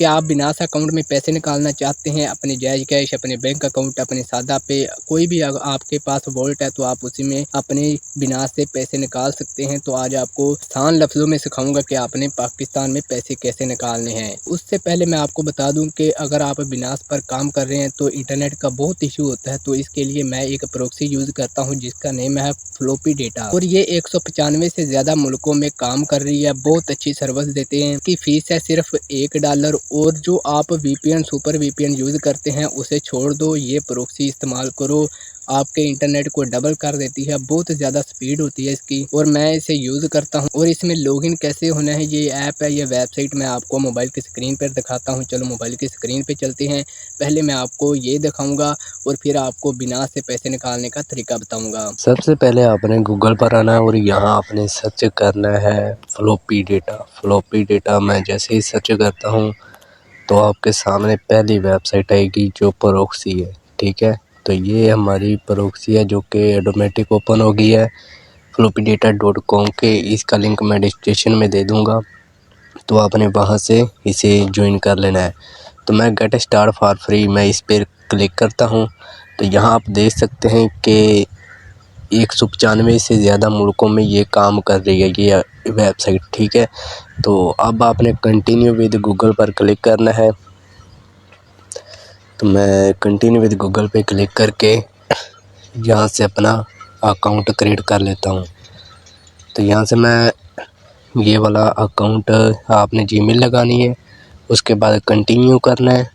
क्या आप बिनास अकाउंट में पैसे निकालना चाहते हैं? अपने जायज़ कैश, अपने बैंक अकाउंट, अपने सादा पे, कोई भी आपके पास वॉलेट है तो आप उसी में अपने बिनास से पैसे निकाल सकते हैं। तो आज आपको आसान लफ्ज़ों में सिखाऊँगा कि आपने पाकिस्तान में पैसे कैसे निकालने हैं। उससे पहले मैं आपको बता दूँ कि अगर आप बिनास पर काम कर रहे हैं तो इंटरनेट का बहुत इश्यू होता है, तो इसके लिए मैं एक प्रॉक्सी यूज़ करता हूँ जिसका नेम है फ्लॉपी डेटा, और ये 195 से ज़्यादा मुल्कों में काम कर रही है। बहुत अच्छी सर्विस देते हैं। इसकी फ़ीस है सिर्फ $1, और जो आप वीपीएन, सुपर वीपीएन यूज़ करते हैं उसे छोड़ दो, ये प्रॉक्सी इस्तेमाल करो, आपके इंटरनेट को डबल कर देती है। बहुत ज़्यादा स्पीड होती है इसकी, और मैं इसे यूज़ करता हूँ। और इसमें लॉगिन कैसे होना है, ये ऐप है, ये वेबसाइट मैं आपको मोबाइल की स्क्रीन पर दिखाता हूँ। चलो मोबाइल की स्क्रीन पे चलते हैं। पहले मैं आपको ये दिखाऊंगा और फिर आपको बिनास से पैसे निकालने का तरीका बताऊंगा। सबसे पहले आपने गूगल पर आना है और यहाँ आपने सर्च करना है फ्लॉपी डेटा। फ्लॉपी डेटा मैं जैसे ही सर्च करता हूँ तो आपके सामने पहली वेबसाइट आएगी जो प्रॉक्सी है, ठीक है। तो ये हमारी प्रॉक्सी है जो कि ऑटोमेटिक ओपन हो गई है floppydata.com के। इसका लिंक मैं डिस्क्रिप्शन में दे दूँगा, तो आपने वहाँ से इसे ज्वाइन कर लेना है। तो मैं गेट स्टार्ट फॉर फ्री, मैं इस पर क्लिक करता हूँ। तो यहाँ आप देख सकते हैं कि 195 से ज़्यादा मुल्कों में ये काम कर रही है ये वेबसाइट, ठीक है। तो अब आपने कंटिन्यू विद गूगल पर क्लिक करना है। तो मैं कंटिन्यू विद गूगल पे क्लिक करके यहाँ से अपना अकाउंट क्रिएट कर लेता हूँ। तो यहाँ से मैं ये वाला अकाउंट आपने जीमेल लगानी है, उसके बाद कंटिन्यू करना है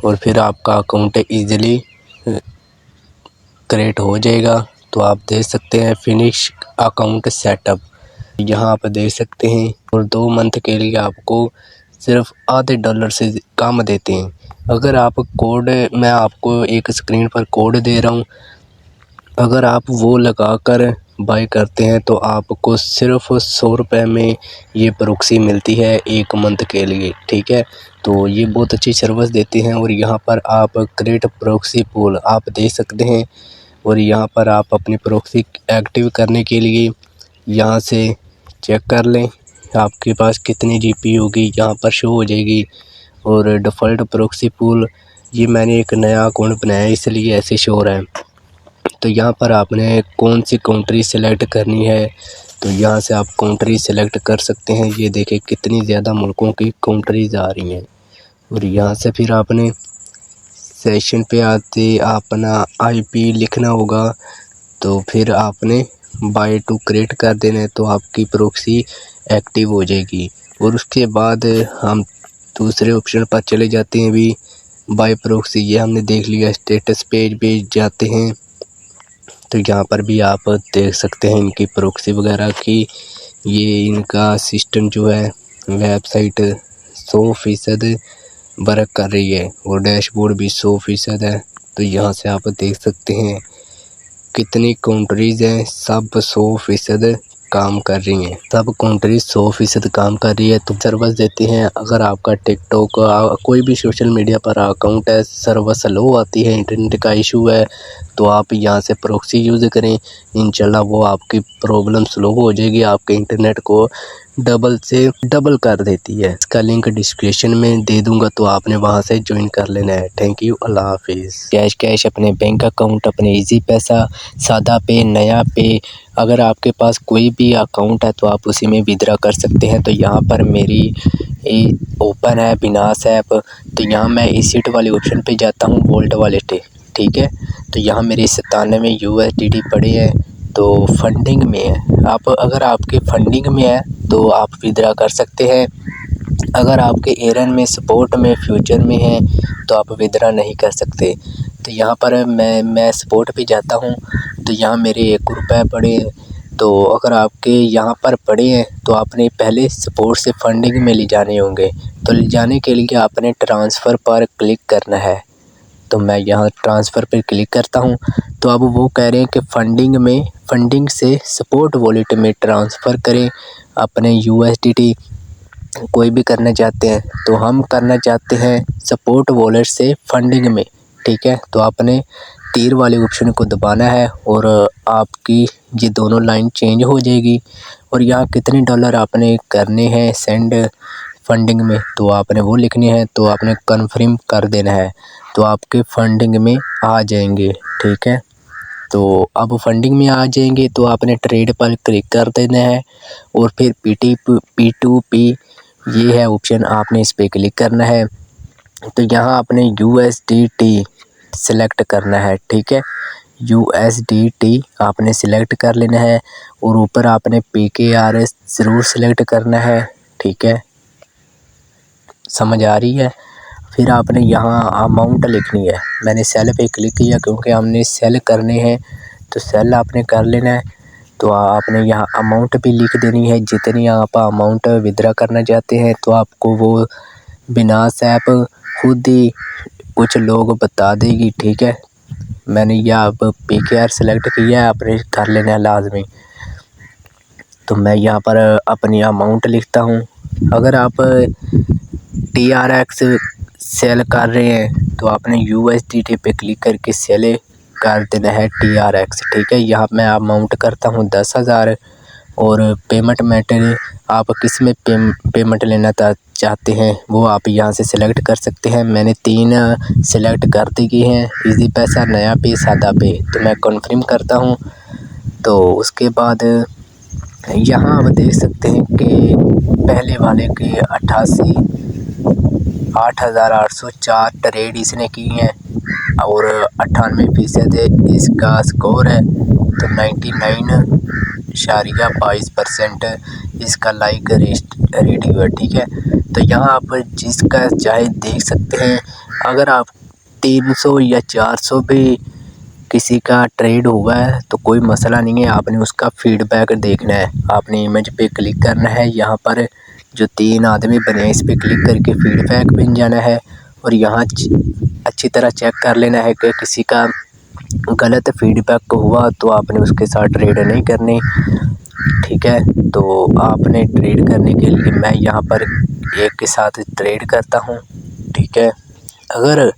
और फिर आपका अकाउंट ईज़िली क्रिएट हो जाएगा। तो आप देख सकते हैं फिनिश अकाउंट सेटअप, यहाँ आप देख सकते हैं। और 2 मंथ के लिए आपको सिर्फ $0.5 से कम देते हैं। अगर आप कोड, मैं आपको एक स्क्रीन पर कोड दे रहा हूँ, अगर आप वो लगाकर बाय करते हैं तो आपको सिर्फ ₹100 में ये प्रॉक्सी मिलती है 1 मंथ के लिए, ठीक है। तो ये बहुत अच्छी सर्विस देते हैं। और यहाँ पर आप क्रिएट प्रॉक्सी पूल आप देख सकते हैं, और यहाँ पर आप अपनी प्रॉक्सी एक्टिव करने के लिए यहाँ से चेक कर लें आपके पास कितनी जीपी होगी, यहाँ पर शो हो जाएगी। और डिफ़ॉल्ट प्रॉक्सी पूल, ये मैंने एक नया अकाउंट बनाया है इसलिए ऐसे शो हो रहा है। तो यहाँ पर आपने कौन सी कंट्री सेलेक्ट करनी है, तो यहाँ से आप कंट्री सेलेक्ट कर सकते हैं। ये देखिए कितनी ज़्यादा मुल्कों की कंट्रीज़ आ रही हैं। और यहाँ से फिर आपने सेशन पे आते अपना आईपी लिखना होगा, तो फिर आपने बाय टू क्रिएट कर देना है, तो आपकी प्रॉक्सी एक्टिव हो जाएगी। और उसके बाद हम दूसरे ऑप्शन पर चले जाते हैं। भी बाय प्रॉक्सी ये हमने देख लिया, स्टेटस पेज पे जाते हैं। तो यहाँ पर भी आप देख सकते हैं इनकी प्रॉक्सी वगैरह की, ये इनका सिस्टम जो है वेबसाइट 100% वर्क कर रही है, और डैशबोर्ड भी 100% है। तो यहाँ से आप देख सकते हैं कितनी कंट्रीज़ हैं, सब 100% काम कर रही हैं। सब कंट्रीज 100% काम कर रही है। तो सर्विस देती हैं। अगर आपका टिकटॉक कोई भी सोशल मीडिया पर अकाउंट है, सर्विस स्लो आती है, इंटरनेट का इशू है, तो आप यहाँ से प्रॉक्सी यूज़ करें, इंशाल्लाह वो आपकी प्रॉब्लम स्लो हो जाएगी, आपके इंटरनेट को डबल से डबल कर देती है। इसका लिंक डिस्क्रिप्शन में दे दूंगा, तो आपने वहां से ज्वाइन कर लेना है। थैंक यू, अल्लाह हाफिज़। कैश अपने बैंक अकाउंट, अपने इजी पैसा, सादा पे, नया पे, अगर आपके पास कोई भी अकाउंट है तो आप उसी में विड्रॉ कर सकते हैं। तो यहाँ पर मेरी ओपन है बिनास ऐप, तो यहाँ मैं इसीट वाले ऑप्शन पे जाता हूँ, वोल्ट वॉलेट, ठीक है। तो यहाँ मेरे 97 USDT पड़े हैं, तो फंडिंग में है। आप अगर आपके फंडिंग में है तो आप विड्रॉ कर सकते हैं। अगर आपके एरन में, सपोर्ट में, फ्यूचर में है तो आप विड्रॉ नहीं कर सकते। तो यहाँ पर मैं सपोर्ट पे जाता हूँ, तो यहाँ मेरे ₹1 पड़े हैं। तो अगर आपके यहाँ पर पड़े हैं तो आपने पहले सपोर्ट से फंडिंग में ले जाने होंगे। तो ले जाने के लिए आपने ट्रांसफ़र पर क्लिक करना है। तो मैं यहाँ ट्रांसफ़र पर क्लिक करता हूँ, तो अब वो कह रहे हैं कि फंडिंग से सपोर्ट वॉलेट में ट्रांसफ़र करें अपने USDT। कोई भी करना चाहते हैं, तो हम करना चाहते हैं सपोर्ट वॉलेट से फंडिंग में, ठीक है। तो आपने तीर वाले ऑप्शन को दबाना है और आपकी ये दोनों लाइन चेंज हो जाएगी। और यहाँ कितने डॉलर आपने करने हैं सेंड फंडिंग में, तो आपने वो लिखने हैं, तो आपने कन्फर्म कर देना है, तो आपके फंडिंग में आ जाएंगे। ठीक है, तो अब फंडिंग में आ जाएंगे तो आपने ट्रेड पर क्लिक कर देना है और फिर P2P ये है ऑप्शन, आपने इस पर क्लिक करना है। तो यहाँ आपने USDT सिलेक्ट करना है। ठीक है, USDT आपने सिलेक्ट कर लेना है और ऊपर आपने PKRS ज़रूर सिलेक्ट करना है। ठीक है, समझ आ रही है। फिर आपने यहाँ अमाउंट लिखनी है। मैंने सेल पे क्लिक किया क्योंकि हमने सेल करने हैं, तो सेल आपने कर लेना है। तो आपने यहाँ अमाउंट भी लिख देनी है, जितनी आप अमाउंट विड्रॉ करना चाहते हैं। तो आपको वो बिनास ऐप खुद ही कुछ लोग बता देगी। ठीक है, मैंने यहाँ अब PKR सेलेक्ट किया है, आपने कर लेना है लाजमी। तो मैं यहाँ पर अपनी अमाउंट लिखता हूँ। अगर आप TRX सेल कर रहे हैं तो आपने USDT पे क्लिक करके सेल कर देना है TRX। ठीक है, यहाँ मैं अमाउंट करता हूँ 10,000 और पेमेंट मेथड आप किस में पेमेंट लेना चाहते हैं वो आप यहाँ से सिलेक्ट कर सकते हैं। मैंने 3 सिलेक्ट कर दी हैं, इजी पैसा, नया पे, सादा पे। तो मैं कन्फर्म करता हूँ। तो उसके बाद यहाँ आप देख सकते हैं कि पहले वाले के 8,804 ट्रेड इसने की हैं और 98% इसका स्कोर है। तो 99.22% इसका लाइक रेडियो है। ठीक है, तो यहाँ आप जिसका चाहे देख सकते हैं। अगर आप 300 या 400 भी किसी का ट्रेड हुआ है तो कोई मसला नहीं है, आपने उसका फीडबैक देखना है। आपने इमेज पे क्लिक करना है, यहाँ पर जो 3 आदमी बने हैं इस पर क्लिक करके फीडबैक बन जाना है और यहाँ अच्छी तरह चेक कर लेना है कि किसी का गलत फीडबैक हुआ तो आपने उसके साथ ट्रेड नहीं करनी। ठीक है, तो आपने ट्रेड करने के लिए मैं यहाँ पर एक के साथ ट्रेड करता हूँ। ठीक है, अगर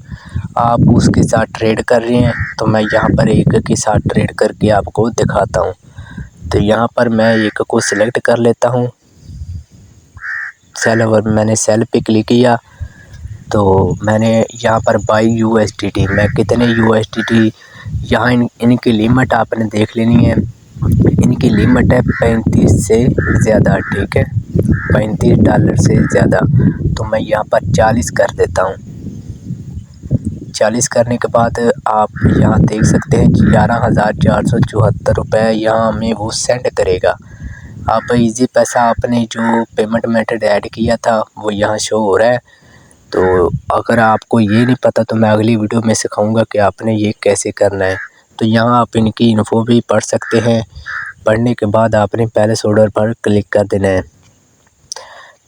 आप उसके साथ ट्रेड कर रहे हैं तो मैं यहाँ पर एक के साथ ट्रेड करके आपको दिखाता हूँ। तो यहाँ पर मैं एक को सिलेक्ट कर लेता हूँ सेल, और मैंने सेल पे क्लिक किया तो मैंने यहाँ पर बाई USDT, मैं कितने USDT यहाँ इनकी लिमिट आपने देख लेनी है। इनकी लिमिट है 35 से ज़्यादा। ठीक है, $35 से ज़्यादा। तो मैं यहाँ पर 40 कर देता हूँ। 40 करने के बाद आप यहाँ देख सकते हैं 11,474 रुपये यहाँ हमें वो सेंड करेगा। आप इजी पैसा आपने जो पेमेंट मेथड ऐड किया था वो यहाँ शो हो रहा है। तो अगर आपको ये नहीं पता तो मैं अगली वीडियो में सिखाऊंगा कि आपने ये कैसे करना है। तो यहाँ आप इनकी इन्फो भी पढ़ सकते हैं। पढ़ने के बाद आपने पैलेस ऑर्डर पर क्लिक कर देना है।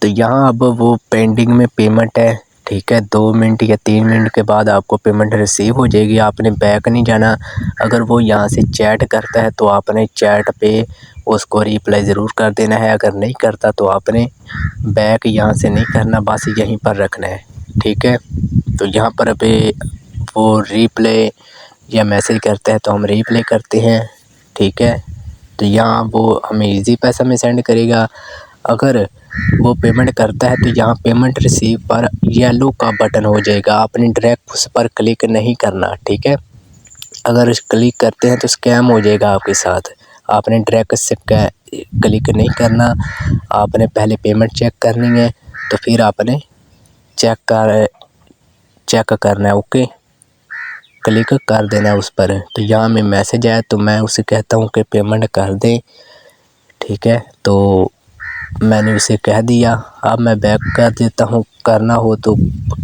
तो यहाँ अब वो पेंडिंग में पेमेंट है। ठीक है, 2 मिनट या 3 मिनट के बाद आपको पेमेंट रिसीव हो जाएगी। आपने बैक नहीं जाना। अगर वो यहाँ से चैट करता है तो आपने चैट पे उसको रिप्लाई ज़रूर कर देना है। अगर नहीं करता तो आपने बैक यहाँ से नहीं करना, बस यहीं पर रखना है। ठीक है, तो यहाँ पर अभी वो रिप्लाई या मैसेज करता है तो हम रिप्लाई करते हैं। ठीक है, तो यहाँ वो हमें इजी पैसा में सेंड करेगा। अगर वो पेमेंट करता है तो यहाँ पेमेंट रिसीव पर येलो का बटन हो जाएगा, आपने डायरेक्ट उस पर क्लिक नहीं करना। ठीक है, अगर क्लिक करते हैं तो स्कैम हो जाएगा आपके साथ। आपने डायरेक्ट से क्लिक नहीं करना, आपने पहले पेमेंट चेक करनी है तो फिर आपने चेक करना है। ओके, क्लिक कर देना है उस पर। तो यहाँ में मैसेज आया तो मैं उसे कहता हूँ कि पेमेंट कर दें। ठीक है, तो मैंने उसे कह दिया। अब मैं बैक कर देता हूँ, करना हो तो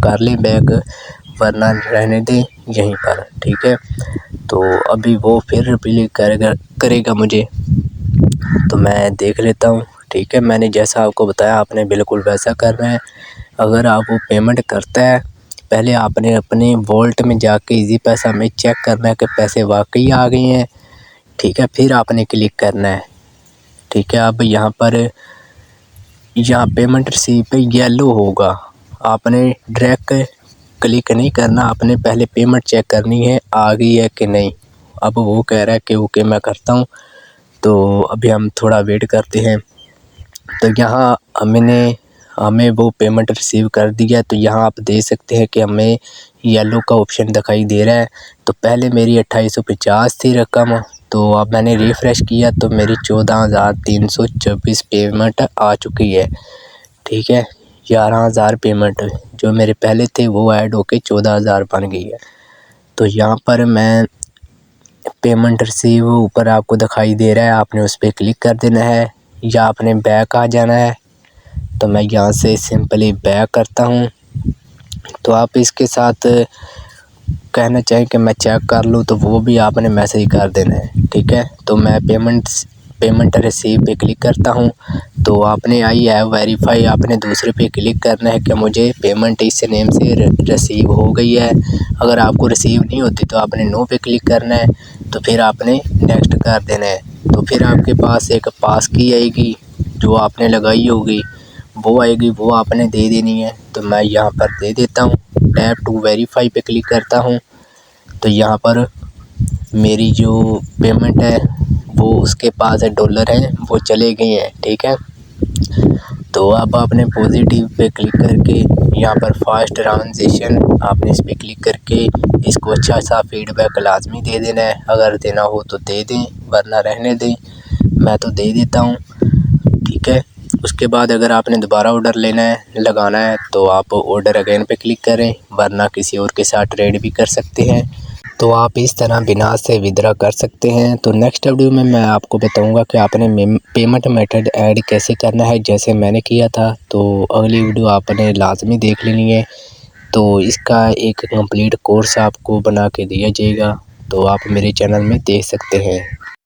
कर लें बैक, वरना रहने दें यहीं पर। ठीक है, तो अभी वो फिर रिप्लाई करेगा मुझे, तो मैं देख लेता हूँ। ठीक है, मैंने जैसा आपको बताया आपने बिल्कुल वैसा करना है। अगर आप वो पेमेंट करता है पहले आपने अपने वॉलेट में जाके इजी पैसा में चेक करना है कि पैसे वाकई आ गए हैं। ठीक है, फिर आपने क्लिक करना है। ठीक है, अब यहाँ पेमेंट रिसीव पे येलो होगा, आपने डायरेक्ट क्लिक नहीं करना, आपने पहले पेमेंट चेक करनी है आ गई है कि नहीं। अब वो कह रहा है कि ओके मैं करता हूँ, तो अभी हम थोड़ा वेट करते हैं। तो यहाँ हमें वो पेमेंट रिसीव कर दिया। तो यहाँ आप देख सकते हैं कि हमें येलो का ऑप्शन दिखाई दे रहा है। तो पहले मेरी 2850 थी रकम, तो अब मैंने रिफ़्रेश किया तो मेरी 14,324 पेमेंट आ चुकी है। ठीक है, 11,000 पेमेंट जो मेरे पहले थे वो ऐड होके 14,000 बन गई है। तो यहाँ पर मैं पेमेंट रिसीव ऊपर आपको दिखाई दे रहा है, आपने उस पर क्लिक कर देना है या आपने बैक आ जाना है। तो मैं यहाँ से सिंपली बैक करता हूँ। तो आप इसके साथ कहना चाहें कि मैं चेक कर लूँ तो वो भी आपने मैसेज कर देना है। ठीक है, तो मैं पेमेंट रिसीव पे क्लिक करता हूँ। तो आपने आई है वेरीफाई, आपने दूसरे पे क्लिक करना है कि मुझे पेमेंट इस नेम से रिसीव हो गई है। अगर आपको रिसीव नहीं होती तो आपने नो पे क्लिक करना है, तो फिर आपने नेक्स्ट कर देना है। तो फिर आपके पास एक पास की आएगी जो आपने लगाई होगी, वो आएगी, वो आपने दे देनी है। तो मैं यहाँ पर दे देता हूँ, टैप टू वेरीफाई पे क्लिक करता हूँ। तो यहाँ पर मेरी जो पेमेंट है वो उसके पास डॉलर हैं, वो चले गए हैं। ठीक है, तो अब आपने पॉजिटिव पे क्लिक करके यहाँ पर फास्ट ट्रांजेक्शन आपने इस पर क्लिक करके इसको अच्छा सा फीडबैक लाजमी दे देना है। अगर देना हो तो दे दें, वरना रहने दें। मैं तो दे देता हूँ। ठीक है, उसके बाद अगर आपने दोबारा ऑर्डर लगाना है तो आप ऑर्डर अगेन पे क्लिक करें, वरना किसी और के साथ ट्रेड भी कर सकते हैं। तो आप इस तरह बिनास से विड्रॉ कर सकते हैं। तो नेक्स्ट वीडियो में मैं आपको बताऊंगा कि आपने पेमेंट मेथड ऐड कैसे करना है, जैसे मैंने किया था। तो अगली वीडियो आपने लाजमी देख लेनी है। तो इसका एक कंप्लीट कोर्स आपको बना के दिया जाएगा, तो आप मेरे चैनल में देख सकते हैं।